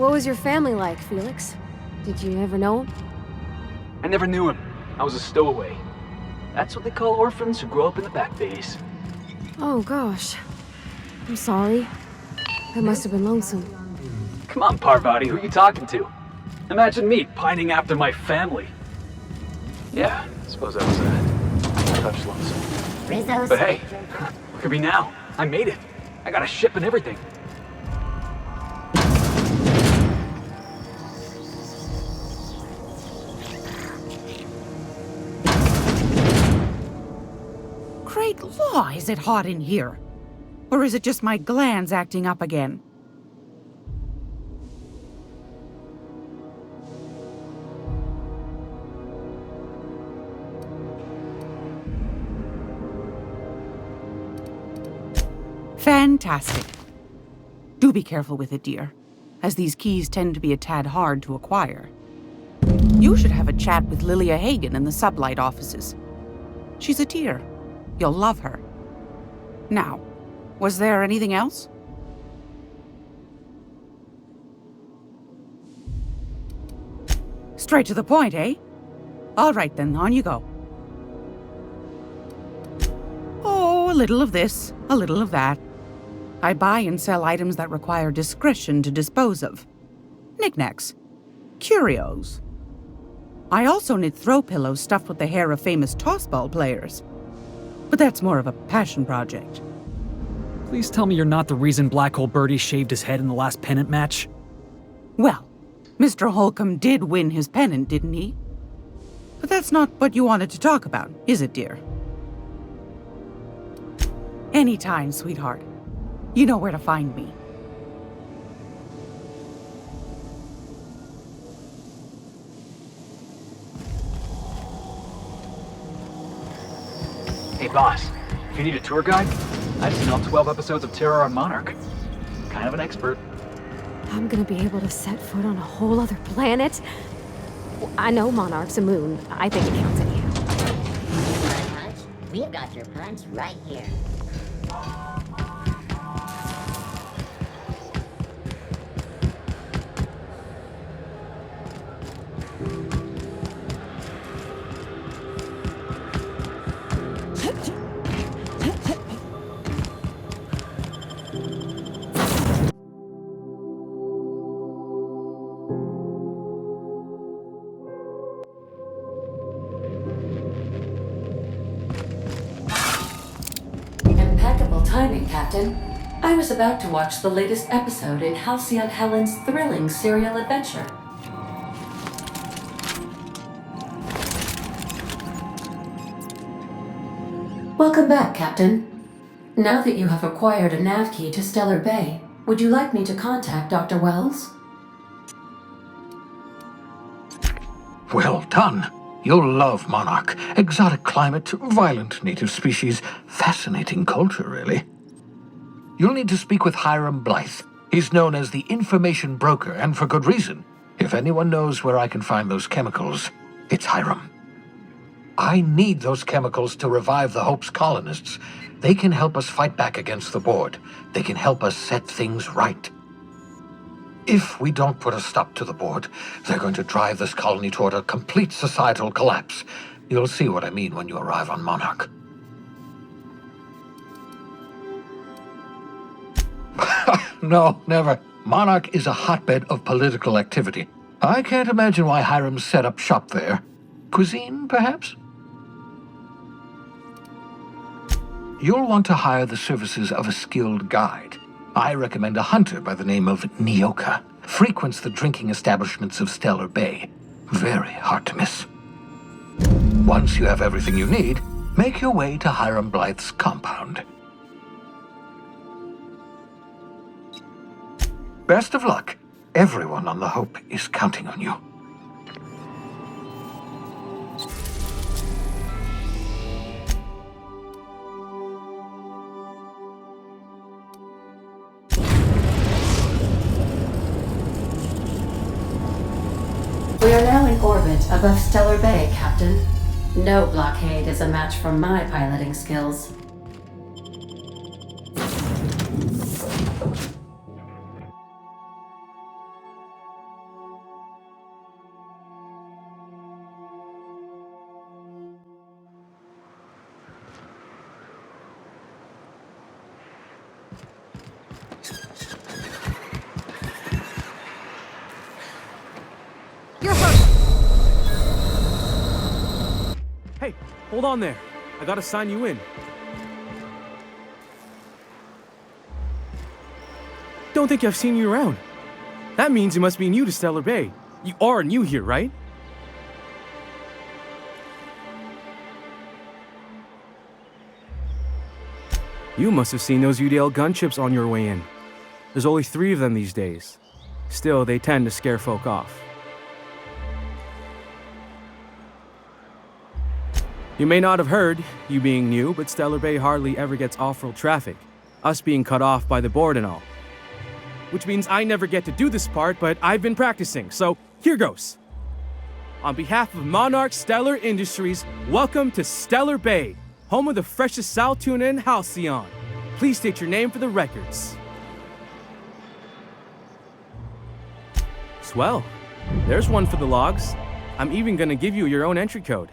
What was your family like, Felix? Did you ever know him? I never knew him. I was a stowaway. That's what they call orphans who grow up in the back bays. Oh gosh. I'm sorry. That must have been lonesome. Come on, Parvati, who are you talking to? Imagine me pining after my family. Yeah, I suppose I was a touch lonesome. But hey, look at me now. I made it. I got a ship and everything. Great law, is it hot in here? Or is it just my glands acting up again? Fantastic. Do be careful with it, dear, as these keys tend to be a tad hard to acquire. You should have a chat with Lilia Hagen in the sublight offices. She's a dear. You'll love her. Now, was there anything else? Straight to the point, eh? All right then, on you go. Oh, a little of this, a little of that. I buy and sell items that require discretion to dispose of. Knickknacks. Curios. I also knit throw pillows stuffed with the hair of famous tossball players. But that's more of a passion project. Please tell me you're not the reason Black Hole Birdie shaved his head in the last pennant match. Well, Mr. Holcomb did win his pennant, didn't he? But that's not what you wanted to talk about, is it, dear? Anytime, sweetheart. You know where to find me. Hey boss, if you need a tour guide, I've seen all 12 episodes of Terror on Monarch. Kind of an expert. I'm gonna be able to set foot on a whole other planet? I know Monarch's a moon. I think it counts anyhow. Punch? We've got your punch right here. Impeccable timing, Captain. I was about to watch the latest episode in Halcyon Helen's thrilling serial adventure. Welcome back, Captain. Now that you have acquired a nav key to Stellar Bay, would you like me to contact Dr. Wells? Well done. You'll love Monarch. Exotic climate, violent native species, fascinating culture, really. You'll need to speak with Hiram Blythe. He's known as the information broker, and for good reason. If anyone knows where I can find those chemicals, it's Hiram. I need those chemicals to revive the Hope's colonists. They can help us fight back against the Board. They can help us set things right. If we don't put a stop to the Board, they're going to drive this colony toward a complete societal collapse. You'll see what I mean when you arrive on Monarch. No, never. Monarch is a hotbed of political activity. I can't imagine why Hiram set up shop there. Cuisine, perhaps? You'll want to hire the services of a skilled guide. I recommend a hunter by the name of Nyoka. Frequents the drinking establishments of Stellar Bay. Very hard to miss. Once you have everything you need, make your way to Hiram Blythe's compound. Best of luck. Everyone on the Hope is counting on you. We are now in orbit above Stellar Bay, Captain. No blockade is a match for my piloting skills. hold on there. I gotta sign you in. Don't think I've seen you around. That means you must be new to Stellar Bay. You are new here, right? You must have seen those UDL gunships on your way in. There's only 3 of them these days. Still, they tend to scare folk off. You may not have heard, you being new, but Stellar Bay hardly ever gets off-road traffic, us being cut off by the board and all. Which means I never get to do this part, but I've been practicing, so here goes. On behalf of Monarch Stellar Industries, welcome to Stellar Bay, home of the freshest sal tuna and halcyon. Please state your name for the records. Swell. There's one for the logs. I'm even gonna give you your own entry code.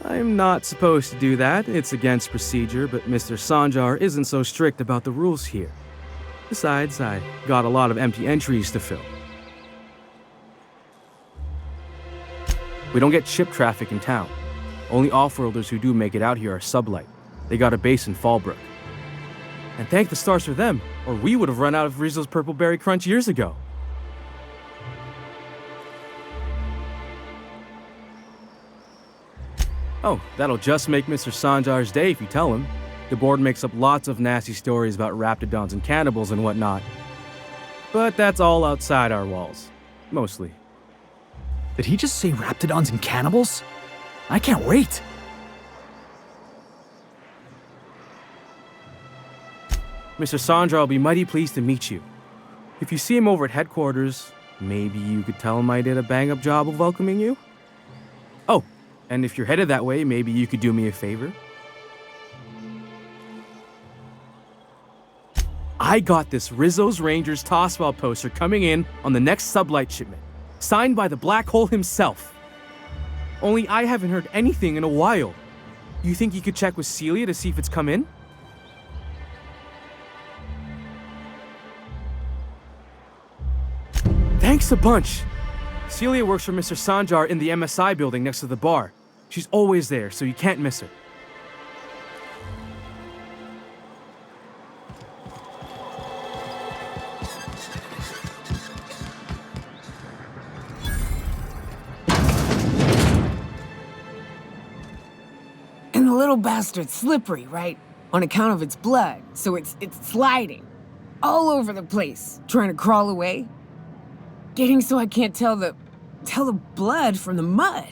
I'm not supposed to do that. It's against procedure, but Mr. Sanjar isn't so strict about the rules here. Besides, I got a lot of empty entries to fill. We don't get ship traffic in town. Only off-worlders who do make it out here are sublight. They got a base in Fallbrook. And thank the stars for them, or we would have run out of Rizzo's Purple Berry Crunch years ago. Oh, that'll just make Mr. Sanjar's day if you tell him. The board makes up lots of nasty stories about raptidons and cannibals and whatnot. But that's all outside our walls. Mostly. Did he just say raptidons and cannibals? I can't wait. Mr. Sanjar will be mighty pleased to meet you. If you see him over at headquarters, maybe you could tell him I did a bang-up job of welcoming you? Oh, and if you're headed that way, maybe you could do me a favor? I got this Rizzo's Rangers Tossball poster coming in on the next sublight shipment, signed by the Black Hole himself. Only I haven't heard anything in a while. You think you could check with Celia to see if it's come in? Thanks a bunch. Celia works for Mr. Sanjar in the MSI building next to the bar. She's always there, so you can't miss her. And the little bastard's slippery, right? On account of its blood, so it's sliding. All over the place, trying to crawl away. Getting so I can't tell the blood from the mud.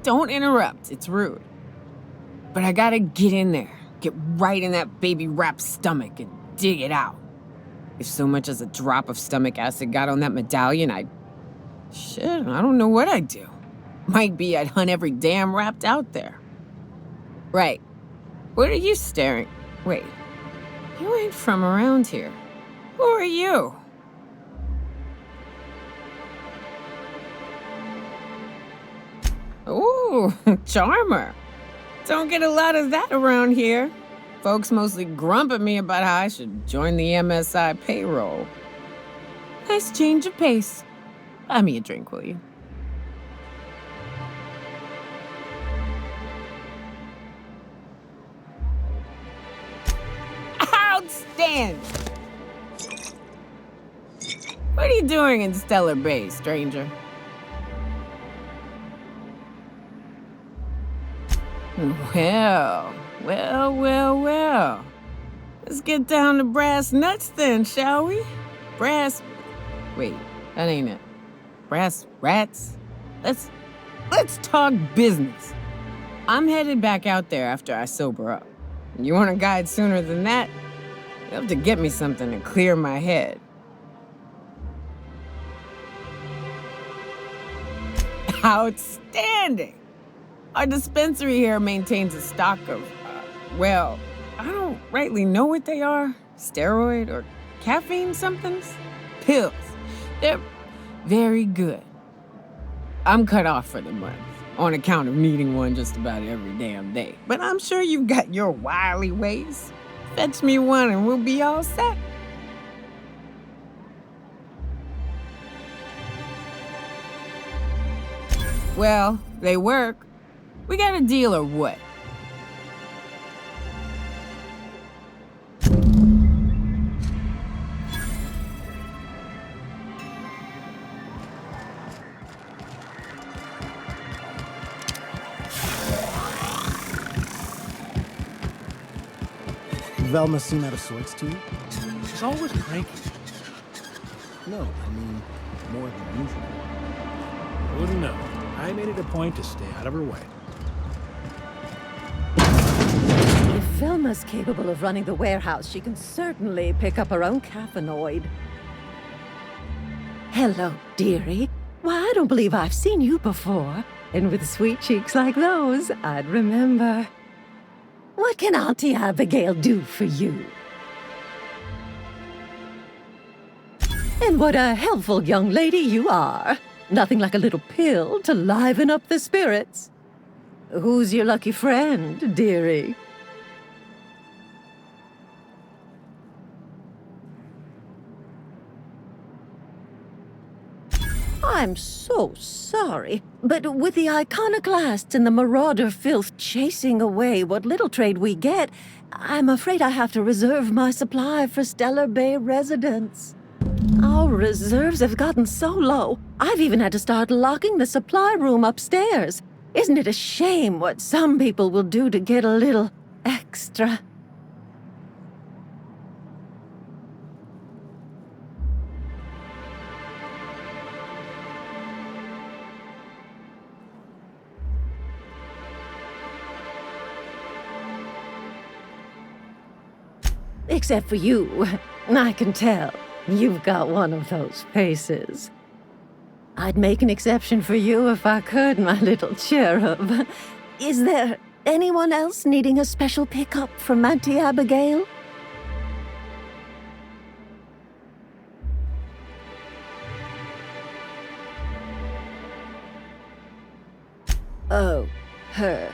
Don't interrupt, it's rude. But I gotta get in there, get right in that baby rap's stomach and dig it out. If so much as a drop of stomach acid got on that medallion, I don't know what I'd do. Might be I'd hunt every damn rapt out there. Right. What are you staring? Wait. You ain't from around here. Who are you? Ooh, charmer. Don't get a lot of that around here. Folks mostly grump at me about how I should join the MSI payroll. Nice change of pace. Buy me a drink, will you? Outstanding! What are you doing in Stellar Bay, stranger? Well. Let's get down to brass nuts then, shall we? Wait, that ain't it. Brass rats? Let's talk business. I'm headed back out there after I sober up. You want a guide sooner than that? You'll have to get me something to clear my head. Outstanding! Our dispensary here maintains a stock of, I don't rightly know what they are. Steroid or caffeine somethings? Pills. They're very good. I'm cut off for the month, on account of needing one just about every damn day. But I'm sure you've got your wily ways. Fetch me one and we'll be all set. Well, they work. We got a deal or what? Velma seem out of sorts to you? She's always cranky. No, I mean, more than usual. I wouldn't know. I made it a point to stay out of her way. If Velma's capable of running the warehouse, she can certainly pick up her own caffeinoid. Hello, dearie. Why, I don't believe I've seen you before. And with sweet cheeks like those, I'd remember. What can Auntie Abigail do for you? And what a helpful young lady you are. Nothing like a little pill to liven up the spirits. Who's your lucky friend, dearie? I'm so sorry, but with the iconoclasts and the marauder filth chasing away what little trade we get, I'm afraid I have to reserve my supply for Stellar Bay residents. Our reserves have gotten so low, I've even had to start locking the supply room upstairs. Isn't it a shame what some people will do to get a little extra? Except for you, I can tell. You've got one of those faces. I'd make an exception for you if I could, my little cherub. Is there anyone else needing a special pickup from Auntie Abigail? Oh, her.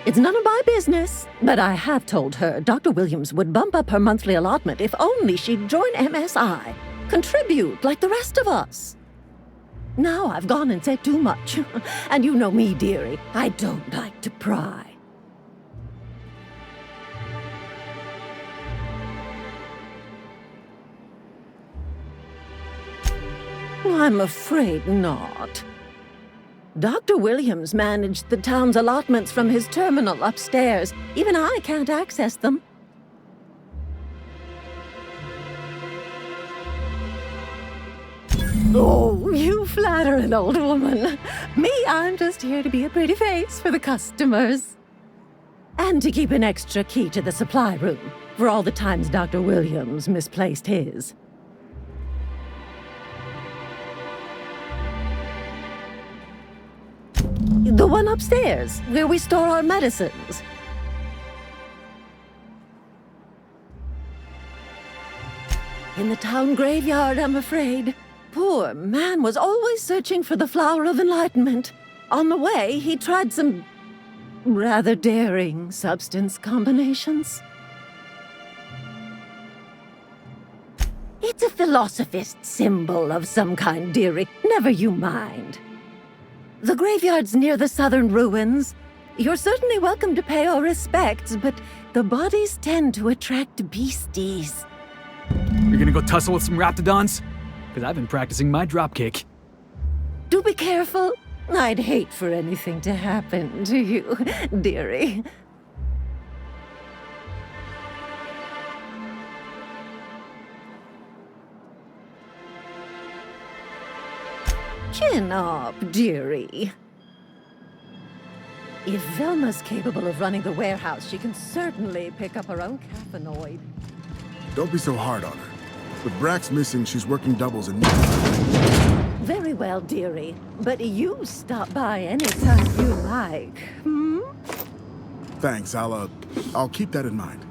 It's none of my business, but I have told her Dr. Williams would bump up her monthly allotment if only she'd join MSI. Contribute like the rest of us. Now I've gone and said too much. And you know me, dearie. I don't like to pry. I'm afraid not. Dr. Williams managed the town's allotments from his terminal upstairs. Even I can't access them. Oh, you flatter an old woman. Me, I'm just here to be a pretty face for the customers. And to keep an extra key to the supply room, for all the times Dr. Williams misplaced his. The one upstairs, where we store our medicines. In the town graveyard, I'm afraid. Poor man was always searching for the flower of enlightenment. On the way, he tried some rather daring substance combinations. It's a philosophist symbol of some kind, dearie. Never you mind. The graveyard's near the southern ruins. You're certainly welcome to pay our respects, but the bodies tend to attract beasties. You're gonna go tussle with some raptidons? Because I've been practicing my dropkick. Do be careful. I'd hate for anything to happen to you, dearie. Chin up, dearie. If Velma's capable of running the warehouse, she can certainly pick up her own caffeinoid. Don't be so hard on her. With Brax missing, she's working doubles and... Very well, dearie. But you stop by anytime you like, hmm? Thanks, I'll keep that in mind.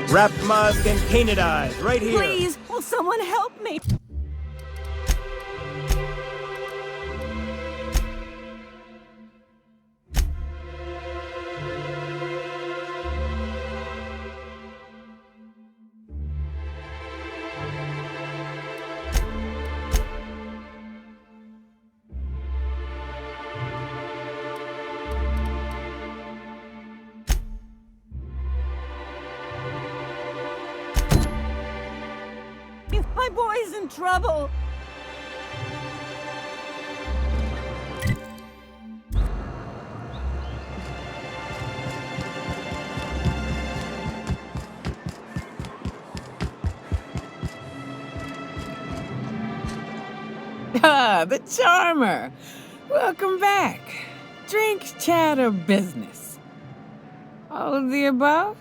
Wrapped musk and painted eyes, right here. Please, will someone help me? My boy's in trouble. Ah, the charmer. Welcome back. Drink, chat, or business? All of the above?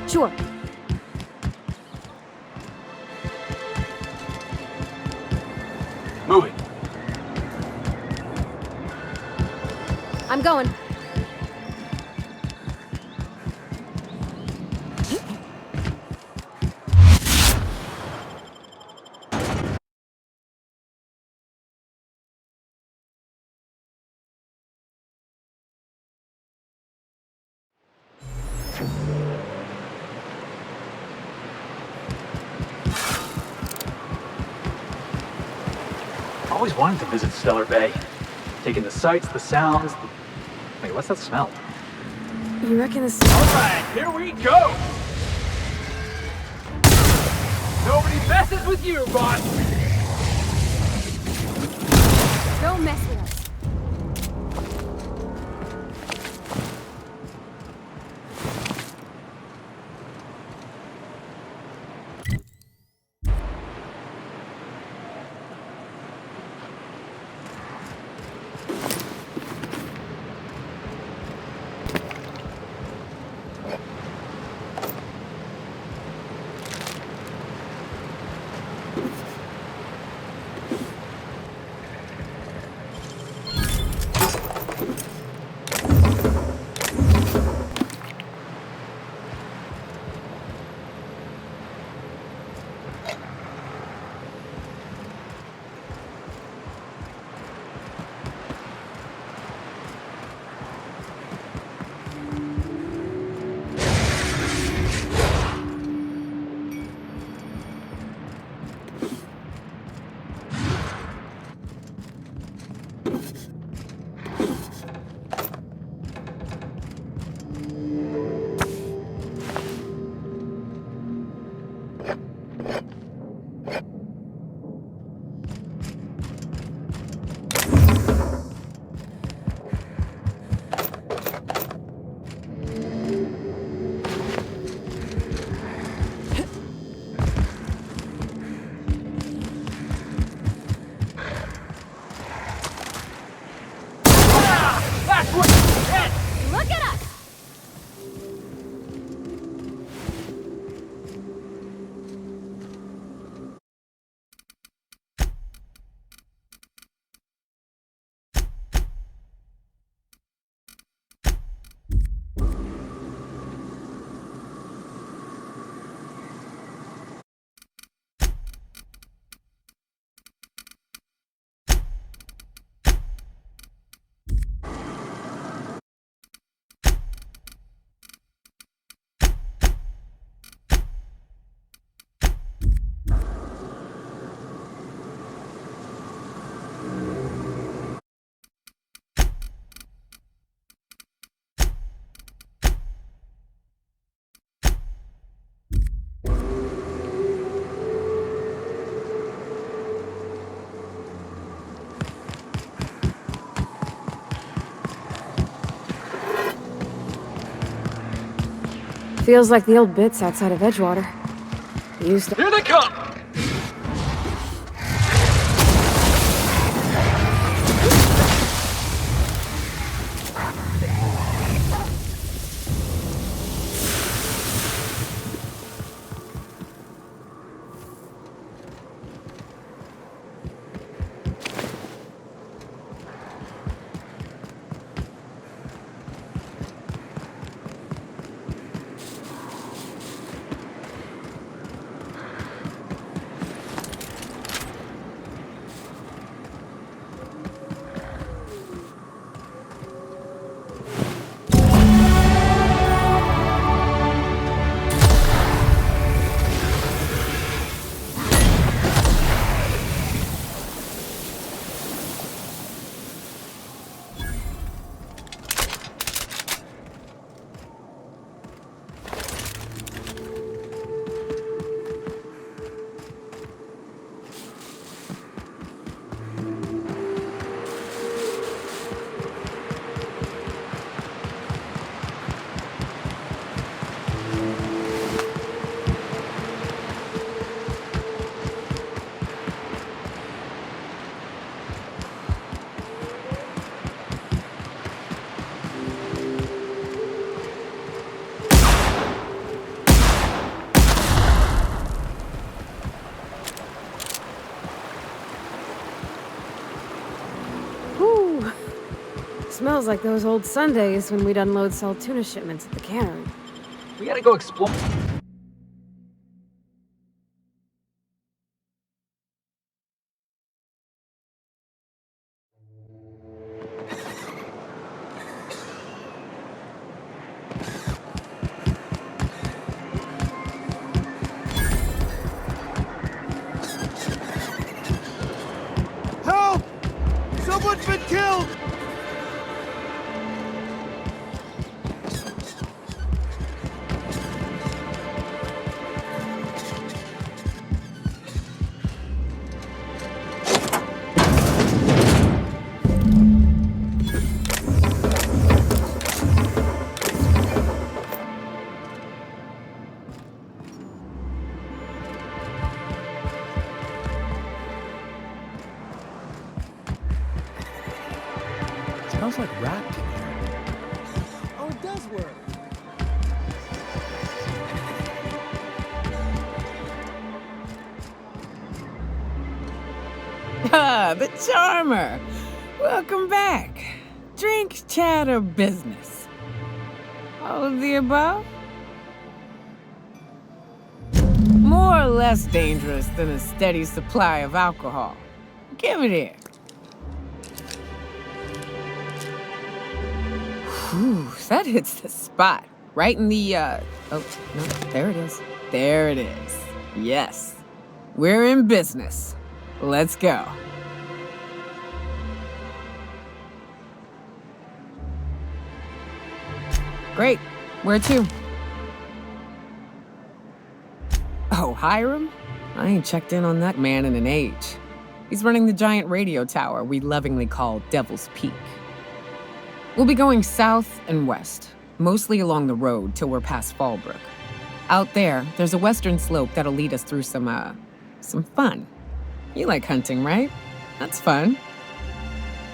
Sure. Moving. I'm going. Always wanted to visit Stellar Bay. Taking the sights, the sounds. Wait, what's that smell? You reckon this... Alright, here we go! Nobody messes with you, boss! Don't mess with us. Look at us! Feels like the old bits outside of Edgewater. Used to. Here they come! Smells like those old Sundays when we'd unload sell tuna shipments at the cannery. We gotta go explore. Help! Someone's been killed! Smells like rat in here. Oh, it does work. Ah, the charmer. Welcome back. Drink, chat, or business? All of the above? More or less dangerous than a steady supply of alcohol. Give it here. Whew, that hits the spot. Right in the, oh, no, there it is. There it is. Yes. We're in business. Let's go. Great. Where to? Oh, Hiram? I ain't checked in on that man in an age. He's running the giant radio tower we lovingly call Devil's Peak. We'll be going south and west, mostly along the road till we're past Fallbrook. Out there, there's a western slope that'll lead us through some fun. You like hunting, right? That's fun.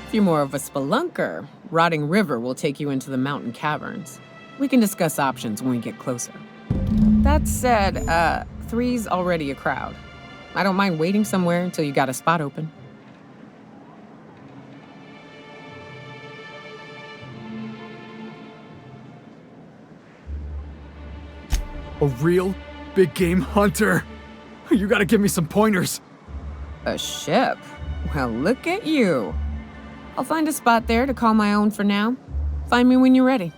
If you're more of a spelunker, Rotting River will take you into the mountain caverns. We can discuss options when we get closer. That said, 3's already a crowd. I don't mind waiting somewhere until you got a spot open. A real big game hunter. You gotta give me some pointers. A ship? Well, look at you. I'll find a spot there to call my own for now. Find me when you're ready.